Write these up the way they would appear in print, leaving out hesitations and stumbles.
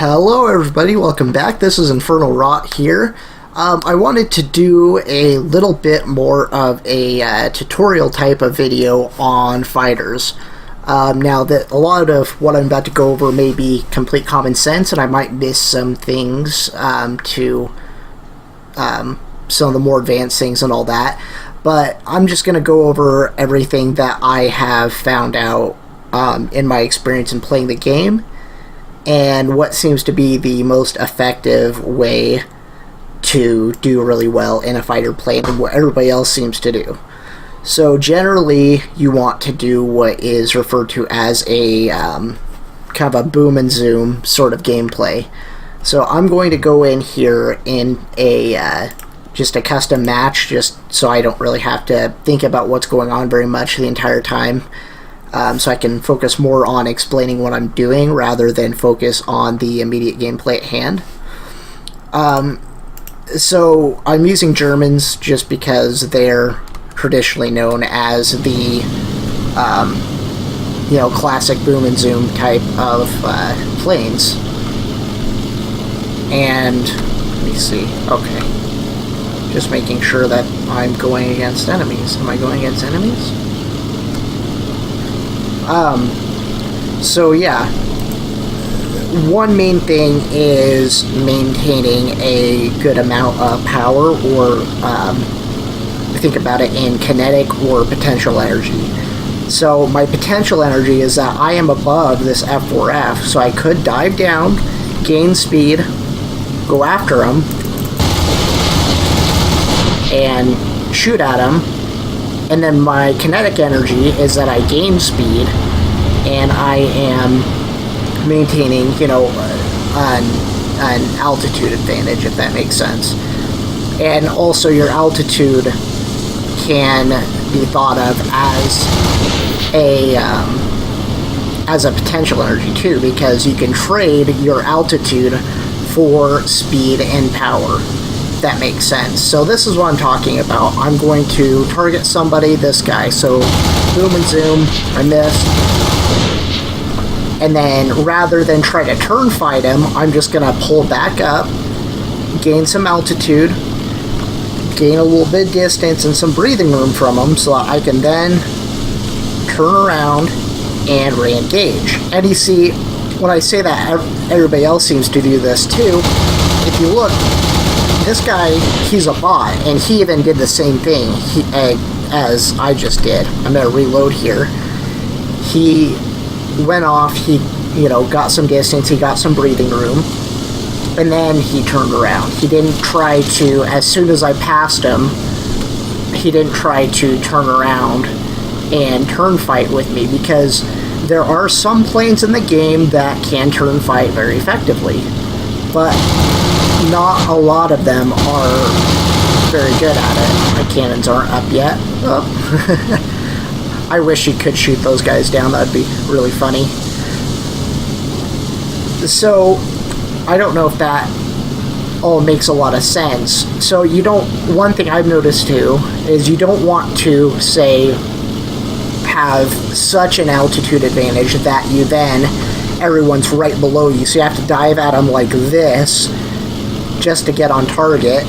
Hello everybody, welcome back. This is Infernal Rot here. I wanted to do a little bit more of a tutorial type of video on fighters. Now that a lot of what I'm about to go over may be complete common sense, and I might miss some things to some of the more advanced things and all that, but I'm just going to go over everything that I have found out in my experience in playing the game, and what seems to be the most effective way to do really well in a fighter plane and what everybody else seems to do. So generally you want to do what is referred to as a kind of a boom and zoom sort of gameplay. So I'm going to go in here in a just a custom match, just so I don't really have to think about what's going on very much the entire time. So I can focus more on explaining what I'm doing rather than focus on the immediate gameplay at hand. So I'm using Germans just because they're traditionally known as the classic boom and zoom type of planes. And let me see. Okay, just making sure that I'm going against enemies. Am I going against enemies? So yeah, one main thing is maintaining a good amount of power, or think about it in kinetic or potential energy. So my potential energy is that I am above this F4F, so I could dive down, gain speed, go after him, and shoot at him. And then my kinetic energy is that I gain speed, and I am maintaining, an altitude advantage, if that makes sense. And also your altitude can be thought of as a potential energy too, because you can trade your altitude for speed and power. That makes sense. So this is what I'm talking about. I'm going to target somebody, this guy. So boom and zoom, I missed. And then rather than try to turn fight him, I'm just going to pull back up, gain some altitude, gain a little bit of distance and some breathing room from him, so I can then turn around and re-engage. And you see, when I say that, everybody else seems to do this too. If you look, this guy, he's a bot, and he even did the same thing as I just did. I'm going to reload here. He went off, he got some distance, he got some breathing room, and then he turned around. He didn't try to, as soon as I passed him, he didn't try to turn around and turn fight with me, because there are some planes in the game that can turn fight very effectively, but not a lot of them are very good at it. My cannons aren't up yet. Oh. I wish you could shoot those guys down. That'd be really funny. So I don't know if that all makes a lot of sense. So one thing I've noticed too is you don't want to, say, have such an altitude advantage that you then, everyone's right below you, so you have to dive at them like this just to get on target,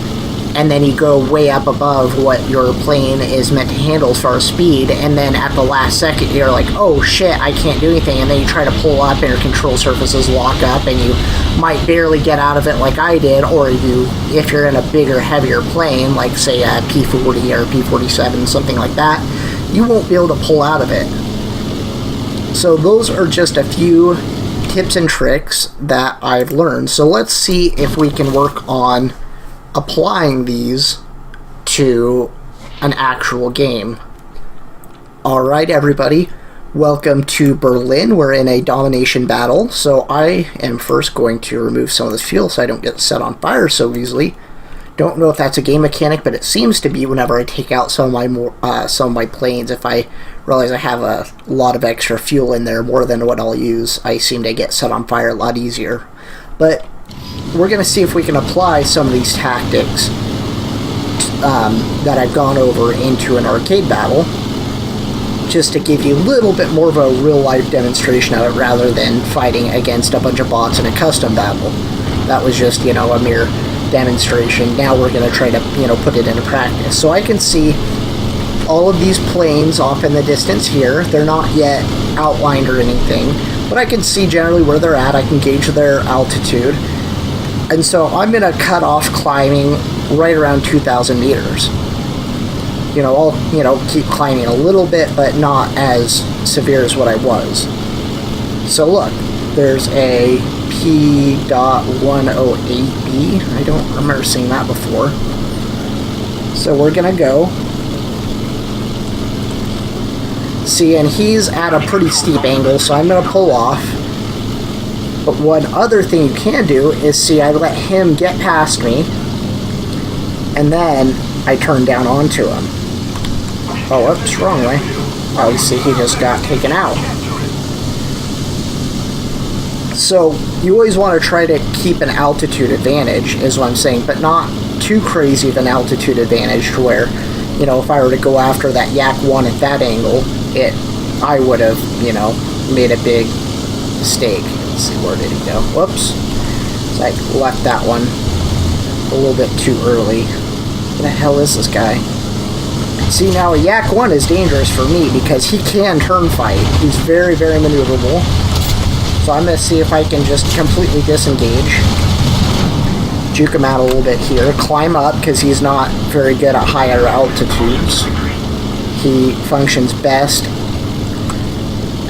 and then you go way up above what your plane is meant to handle as far as speed, and then at the last second you're like, oh shit, I can't do anything, and then you try to pull up and your control surfaces lock up and you might barely get out of it like I did, or if you're in a bigger, heavier plane, like say a P-40 or P-47, something like that, you won't be able to pull out of it. So those are just a few tips and tricks that I've learned. So let's see if we can work on applying these to an actual game. Alright everybody, welcome to Berlin. We're in a domination battle, so I am first going to remove some of this fuel so I don't get set on fire so easily. Don't know if that's a game mechanic, but it seems to be whenever I take out some of my planes. If I realize I have a lot of extra fuel in there, more than what I'll use, I seem to get set on fire a lot easier. But we're going to see if we can apply some of these tactics that I've gone over into an arcade battle just to give you a little bit more of a real-life demonstration of it rather than fighting against a bunch of bots in a custom battle. That was just, you know, a mere demonstration. Now we're going to try to, you know, put it into practice. So I can see all of these planes off in the distance here. They're not yet outlined or anything, but I can see generally where they're at. I can gauge their altitude. And so I'm going to cut off climbing right around 2,000 meters. You know, I'll, you know, keep climbing a little bit, but not as severe as what I was. So look, there's a P.108B. I don't remember seeing that before. So we're going to go. See, and he's at a pretty steep angle, so I'm going to pull off. But one other thing you can do is, see, I let him get past me, and then I turn down onto him. Oh, oops, wrong way. Oh, see, he just got taken out. So, you always want to try to keep an altitude advantage, is what I'm saying, but not too crazy of an altitude advantage to where, you know, if I were to go after that Yak 1 at that angle, I would have, you know, made a big mistake. Let's see, where did he go? Whoops. So I left that one a little bit too early. Where the hell is this guy? See, now a Yak 1 is dangerous for me because he can turn fight. He's very, very maneuverable. So I'm going to see if I can just completely disengage. Juke him out a little bit here. Climb up because he's not very good at higher altitudes. He functions best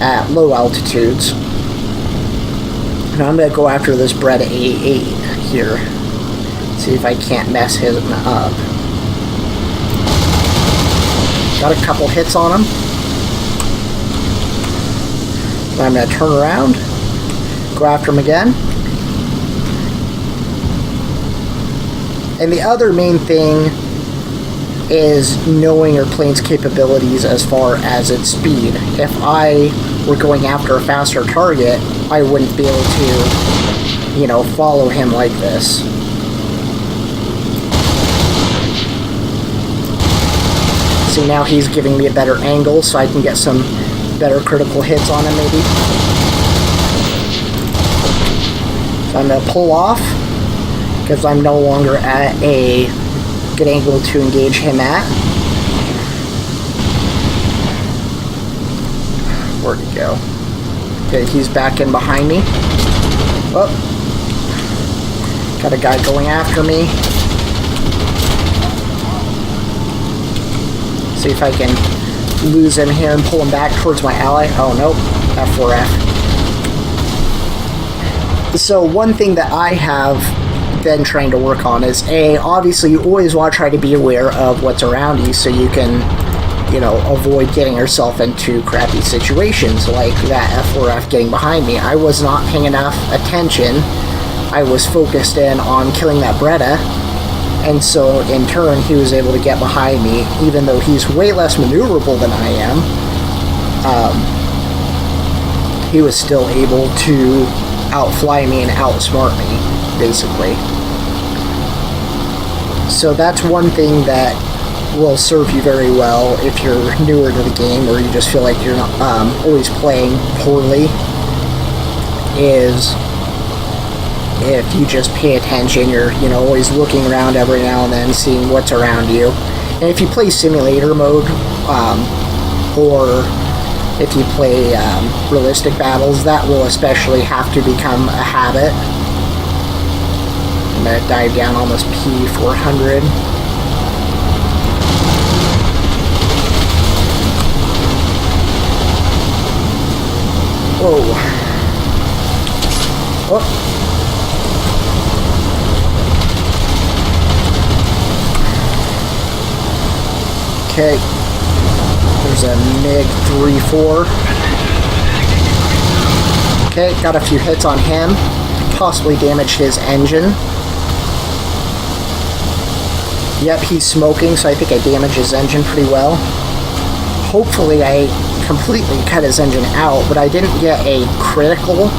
at low altitudes. Now I'm going to go after this Breda A8 here. See if I can't mess him up. Got a couple hits on him. So I'm going to turn around. Go after him again. And the other main thing is knowing your plane's capabilities as far as its speed. If I were going after a faster target, I wouldn't be able to, you know, follow him like this. See, now he's giving me a better angle so I can get some better critical hits on him maybe. So I'm going to pull off because I'm no longer at a good angle to engage him at. Where'd he go? Okay, he's back in behind me. Oh. Got a guy going after me. See if I can lose him here and pull him back towards my ally. Oh, nope. F4F. So one thing that I have been trying to work on is, obviously you always want to try to be aware of what's around you so you can, you know, avoid getting yourself into crappy situations like that F4F getting behind me. I was not paying enough attention. I was focused in on killing that Breda, and so in turn he was able to get behind me, even though he's way less maneuverable than I am. He was still able to outfly me and outsmart me, basically. So that's one thing that will serve you very well if you're newer to the game or you just feel like you're not always playing poorly, is if you just pay attention, you're, you know, always looking around every now and then, seeing what's around you. And if you play simulator mode, or if you play realistic battles, that will especially have to become a habit. I'm going to dive down almost P400. Whoa. Oh. Okay. There's a MiG-3-4. Okay, got a few hits on him. Possibly damaged his engine. Yep, he's smoking, so I think I damaged his engine pretty well. Hopefully I completely cut his engine out, but I didn't get a critical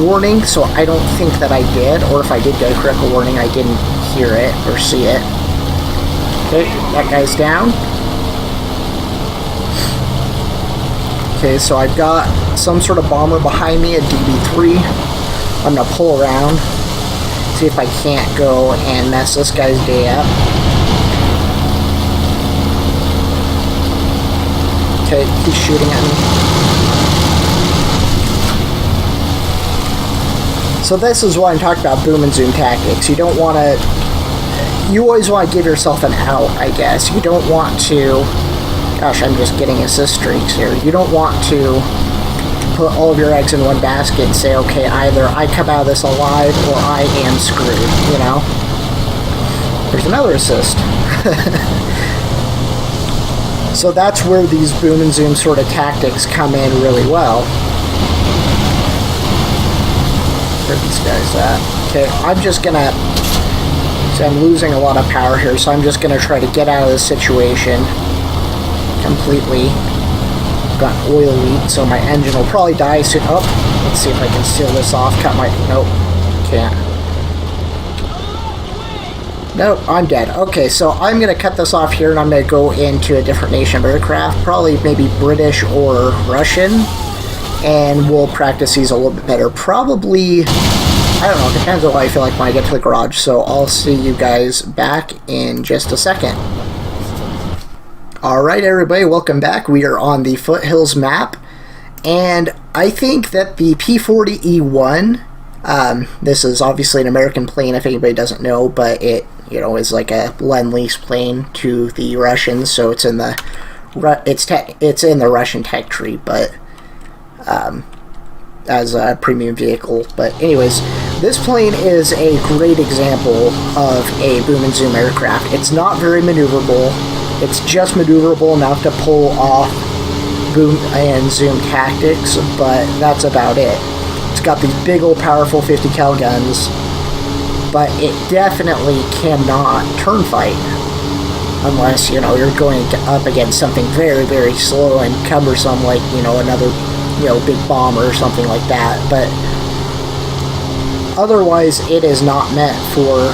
warning, so I don't think that I did, or if I did get a critical warning, I didn't hear it or see it. Okay, that guy's down. Okay, so I've got some sort of bomber behind me, a DB3. I'm gonna pull around, see if I can't go and mess this guy's day up. Okay, he's shooting at me. So this is what I'm talking about, boom and zoom tactics. You don't want to... You always want to give yourself an out, I guess. You don't want to... Gosh, I'm just getting assist streaks here. You don't want to put all of your eggs in one basket and say, okay, either I come out of this alive or I am screwed, you know? There's another assist. So that's where these boom and zoom sort of tactics come in really well. Where are these guys at? Okay, I'm just gonna... So I'm losing a lot of power here, so I'm just gonna try to get out of this situation completely. Got oil leak, so my engine will probably die soon. Oh, let's see if I can seal this off. Cut my... Nope, can't. Nope, I'm dead. Okay, so I'm going to cut this off here, and I'm going to go into a different nation of aircraft, probably maybe British or Russian, and we'll practice these a little bit better. Probably, I don't know, it depends on what I feel like when I get to the garage, so I'll see you guys back in just a second. Alright everybody, welcome back. We are on the Foothills map, and I think that the P-40E1, this is obviously an American plane if anybody doesn't know, but it, you know, is like a Lend-Lease plane to the Russians, so it's in the it's in the Russian tech tree, but as a premium vehicle. But anyways, this plane is a great example of a boom and zoom aircraft. It's not very maneuverable. It's just maneuverable enough to pull off boom and zoom tactics, but that's about it. It's got these big old powerful 50 cal guns, but it definitely cannot turn fight unless, you know, you're going up against something very, very slow and cumbersome, like, you know, another, you know, big bomber or something like that. But otherwise, it is not meant for,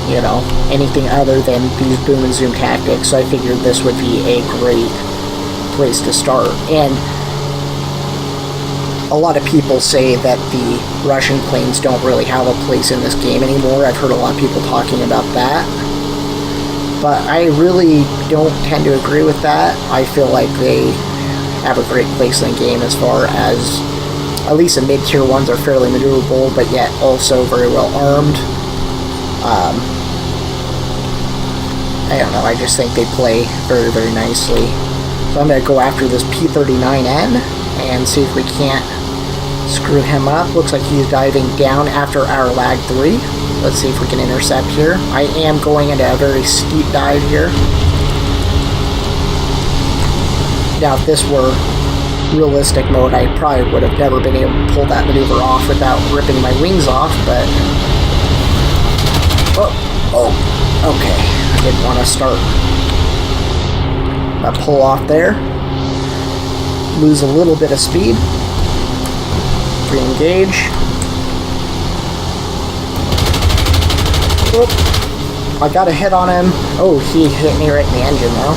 you know, anything other than these boom and zoom tactics. So I figured this would be a great place to start. And a lot of people say that the Russian planes don't really have a place in this game anymore. I've heard a lot of people talking about that, but I really don't tend to agree with that. I feel like they have a great place in the game as far as, at least the mid-tier ones are fairly maneuverable, but yet also very well armed. I don't know, I just think they play very, very nicely. So I'm going to go after this P-39N and see if we can't screw him up. Looks like he's diving down after our lag 3. Let's see if we can intercept here. I am going into a very steep dive here. Now, if this were realistic mode, I probably would have never been able to pull that maneuver off without ripping my wings off, but... Oh, okay. I didn't want to start. I'll pull off there. Lose a little bit of speed. Re-engage. Oh, I got a hit on him. Oh, he hit me right in the engine though.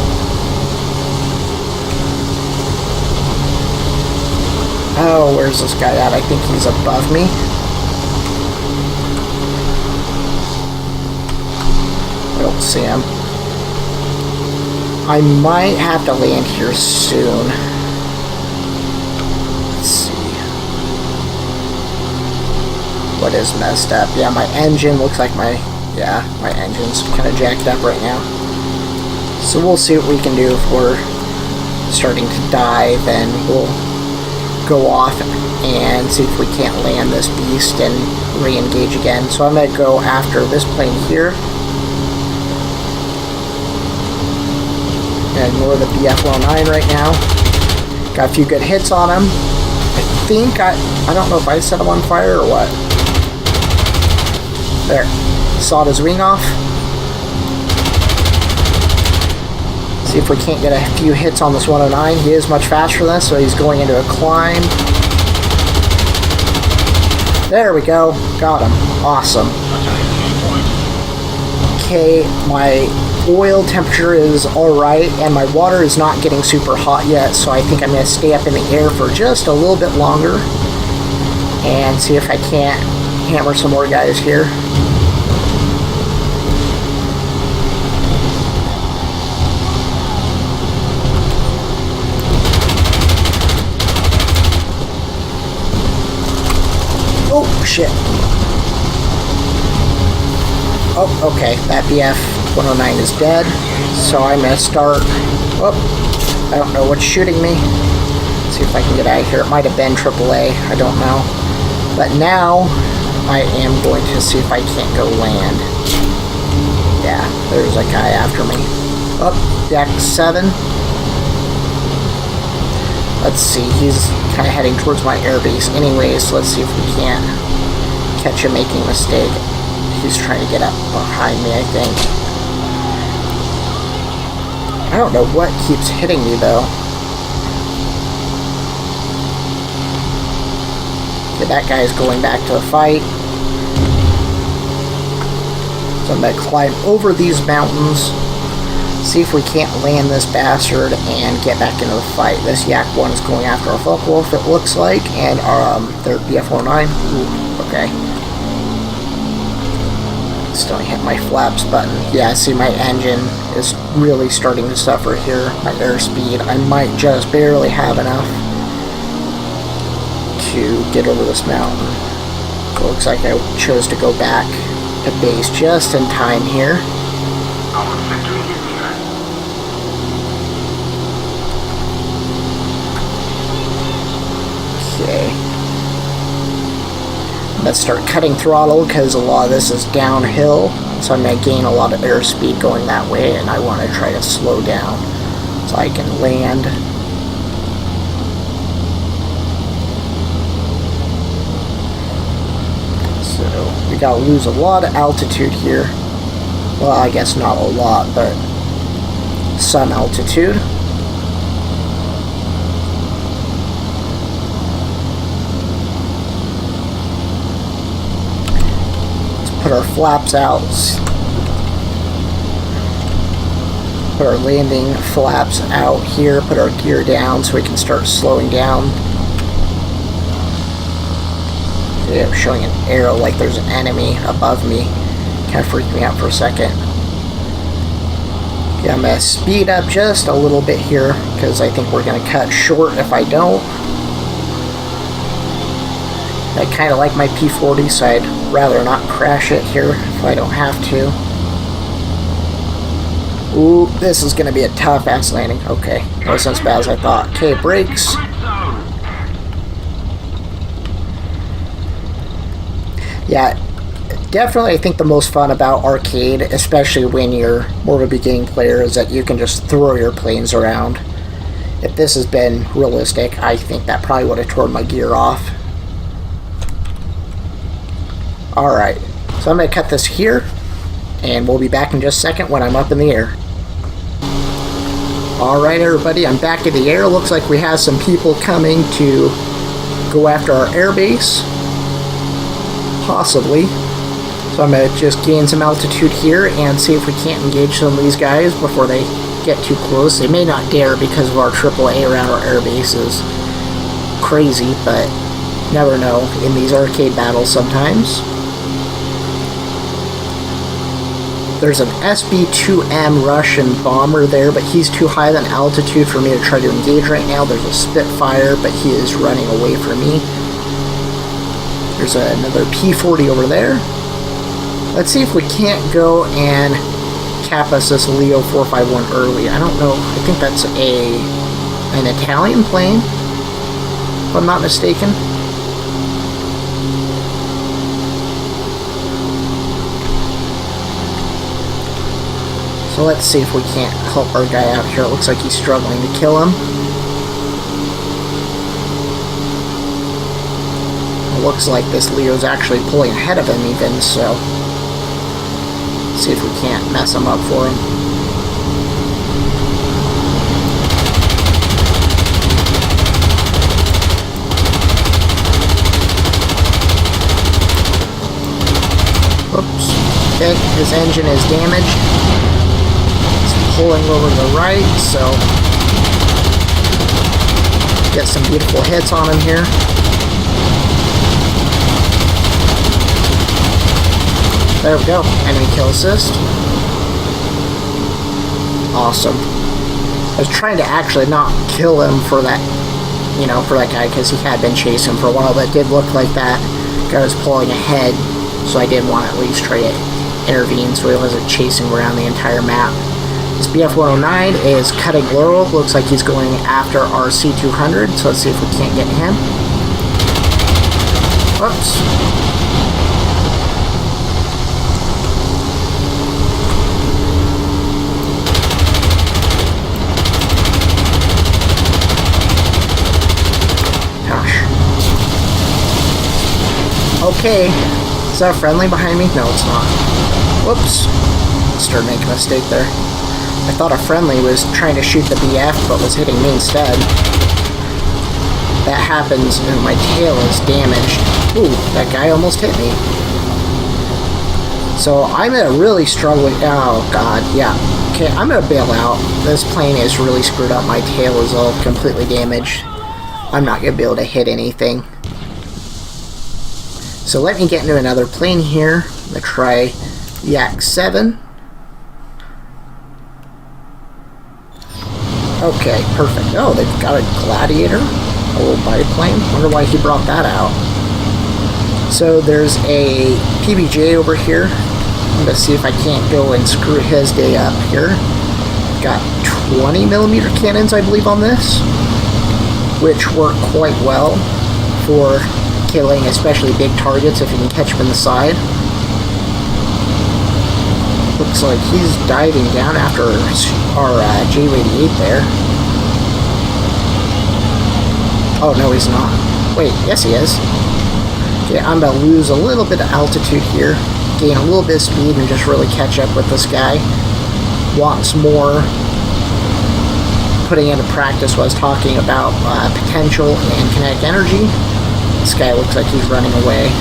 Oh, where's this guy at? I think he's above me. I don't see him. I might have to land here soon. Let's see. What is messed up? Yeah, my engine looks like my engine's kind of jacked up right now. So we'll see what we can do. If we're starting to die, then we'll go off and see if we can't land this beast and re-engage again. So I'm going to go after this plane here. Ignore the BF-109 right now. Got a few good hits on him. I think I don't know if I set him on fire or what. There. Sawed his wing off. See if we can't get a few hits on this 109. He is much faster than this, so he's going into a climb. There we go. Got him. Awesome. Okay, my oil temperature is alright, and my water is not getting super hot yet, so I think I'm going to stay up in the air for just a little bit longer and see if I can't hammer some more guys here. Oh, shit. Oh, okay, that BF-109 is dead, so I'm going to start... Oh, I don't know what's shooting me. Let's see if I can get out of here. It might have been AAA, I don't know. But now, I am going to see if I can't go land. Yeah, there's a guy after me. Oh, Deck 7. Let's see, he's kind of heading towards my airbase anyways. Let's see if we can't catch him making a mistake. He's trying to get up behind me, I think. I don't know what keeps hitting me, though. Okay, that guy's going back to the fight. So I'm going to climb over these mountains, see if we can't land this bastard and get back into the fight. This Yak 1 is going after our Focke-Wulf, it looks like, and our their BF-109. Ooh, okay. Still hit my flaps button. Yeah, see, my engine is really starting to suffer here. My airspeed, I might just barely have enough to get over this mountain. It looks like I chose to go back to base just in time here. Okay. Let's start cutting throttle because a lot of this is downhill, so I'm going to gain a lot of airspeed going that way, and I want to try to slow down so I can land. So we got to lose a lot of altitude here. Well, I guess not a lot, but some altitude. Put our flaps out. Put our landing flaps out here. Put our gear down so we can start slowing down. Okay, I'm showing an arrow like there's an enemy above me. Kind of freaked me out for a second. Okay, I'm going to speed up just a little bit here because I think we're going to cut short if I don't. I kind of like my P40, so I'd rather not crash it here if I don't have to. Ooh, this is going to be a tough-ass landing. Okay, wasn't as bad as I thought. Okay, brakes. Yeah, definitely I think the most fun about arcade, especially when you're more of a beginning player, is that you can just throw your planes around. If this has been realistic, I think that probably would have torn my gear off. Alright, so I'm going to cut this here, and we'll be back in just a second when I'm up in the air. Alright everybody, I'm back in the air. Looks like we have some people coming to go after our airbase. Possibly. So I'm going to just gain some altitude here and see if we can't engage some of these guys before they get too close. They may not dare because of our AAA around our airbase is crazy, but never know in these arcade battles sometimes. There's an SB-2M Russian bomber there, but he's too high an altitude for me to try to engage right now. There's a Spitfire, but he is running away from me. There's another P-40 over there. Let's see if we can't go and cap us this Leo 451 early. I don't know. I think that's an Italian plane, if I'm not mistaken. So let's see if we can't help our guy out here. It looks like he's struggling to kill him. It looks like this Leo's actually pulling ahead of him even, so let's see if we can't mess him up for him. Oops. Okay, his engine is damaged. pulling over to the right, so get some beautiful hits on him here. There we go. Enemy kill assist. Awesome. I was trying to actually not kill him for that, you know, for that guy, because he had been chasing for a while, but it did look like that guy was pulling ahead, so I did want to at least try to intervene so he wasn't chasing around the entire map. This BF-109 is cutting Laurel. Looks like he's going after our C200, so let's see if we can't get him. Whoops. Okay, is that friendly behind me? No, it's not. Whoops. Started making a mistake there. I thought a friendly was trying to shoot the BF, but was hitting me instead. That happens and my tail is damaged. Ooh, that guy almost hit me. So I'm in a really struggling... Oh, God, yeah. Okay, I'm going to bail out. This plane is really screwed up. My tail is all completely damaged. I'm not going to be able to hit anything. So let me get into another plane here. I'm going to try Yak 7. Okay, perfect. Oh, they've got a Gladiator, a little biplane. Wonder why he brought that out. So there's a PBJ over here. I'm going to see if I can't go and screw his day up here. Got 20mm cannons, I believe, on this, which work quite well for killing especially big targets if you can catch them in the side. Looks like he's diving down after our J-88 there. Oh, no, he's not. Wait, yes he is. Okay, I'm going to lose a little bit of altitude here, gain a little bit of speed, and just really catch up with this guy. Once more, putting into practice what I was talking about, potential and kinetic energy. This guy looks like he's running away.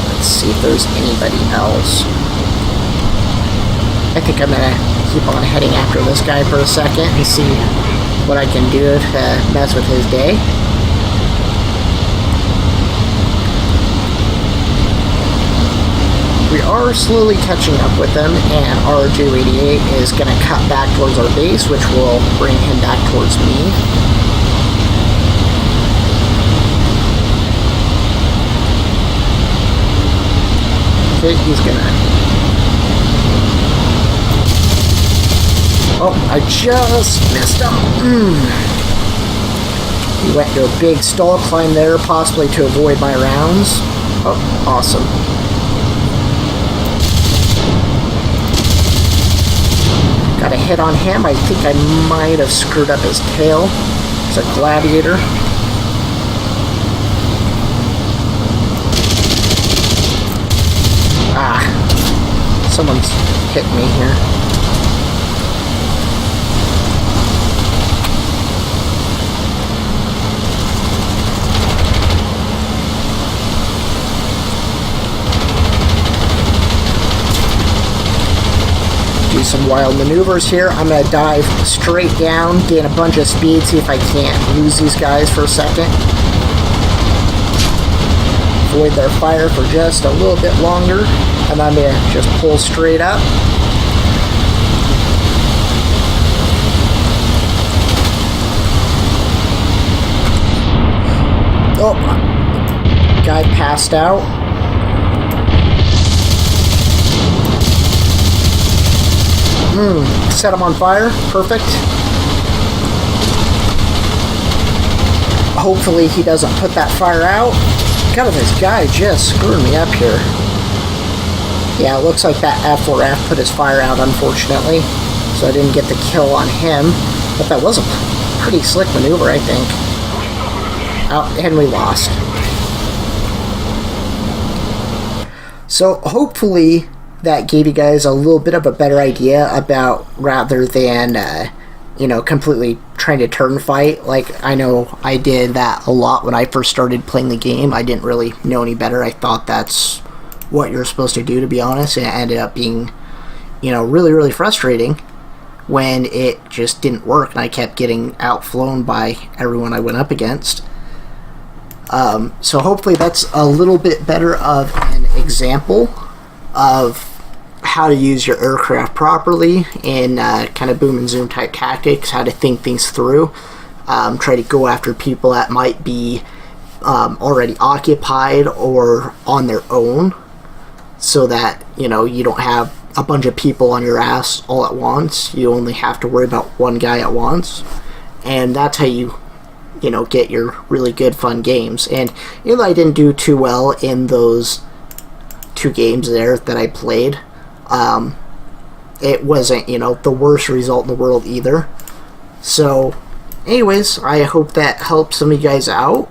Let's see if there's anybody else. I think I'm gonna keep on heading after this guy for a second and see what I can do to mess with his day. We are slowly catching up with him, and our J-88 is gonna cut back towards our base, which will bring him back towards me. He's gonna... Oh, I just missed him. He went to a big stall climb there, possibly to avoid my rounds. Oh, awesome. Got a hit on him. I think I might have screwed up his tail. It's a Gladiator. Someone's hit me here. Do some wild maneuvers here. I'm going to dive straight down, gain a bunch of speed, see if I can't lose these guys for a second. Avoid their fire for just a little bit longer, and I'm going to just pull straight up. Oh, guy passed out. Set him on fire. Perfect. Hopefully he doesn't put that fire out. God, this guy just screwed me up here. Yeah, it looks like that F4F put his fire out, unfortunately. So I didn't get the kill on him. But that was a pretty slick maneuver, I think. Oh, and we lost. So hopefully that gave you guys a little bit of a better idea about, rather than, you know, completely trying to turn fight. Like, I know I did that a lot when I first started playing the game. I didn't really know any better. I thought that's what you're supposed to do, to be honest. And it ended up being, you know, really, really frustrating. when it just didn't work and I kept getting outflown by everyone I went up against. So hopefully that's a little bit better of an example of how to use your aircraft properly in kind of boom and zoom type tactics, how to think things through, try to go after people that might be already occupied or on their own, so that you don't have a bunch of people on your ass all at once. You only have to worry about one guy at once, and that's how you get your really good fun games. And even though I didn't do too well in those 2 games there that I played, it wasn't the worst result in the world either. So anyways, I hope that helps some of you guys out.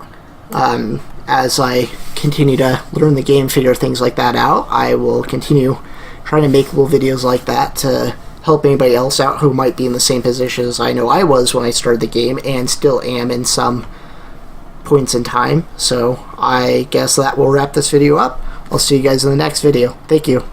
As I continue to learn the game, figure things like that out, I will continue trying to make little videos like that to help anybody else out who might be in the same position as I know I was when I started the game, and still am in some points in time. So I guess that will wrap this video up. I'll see you guys in the next video. Thank you.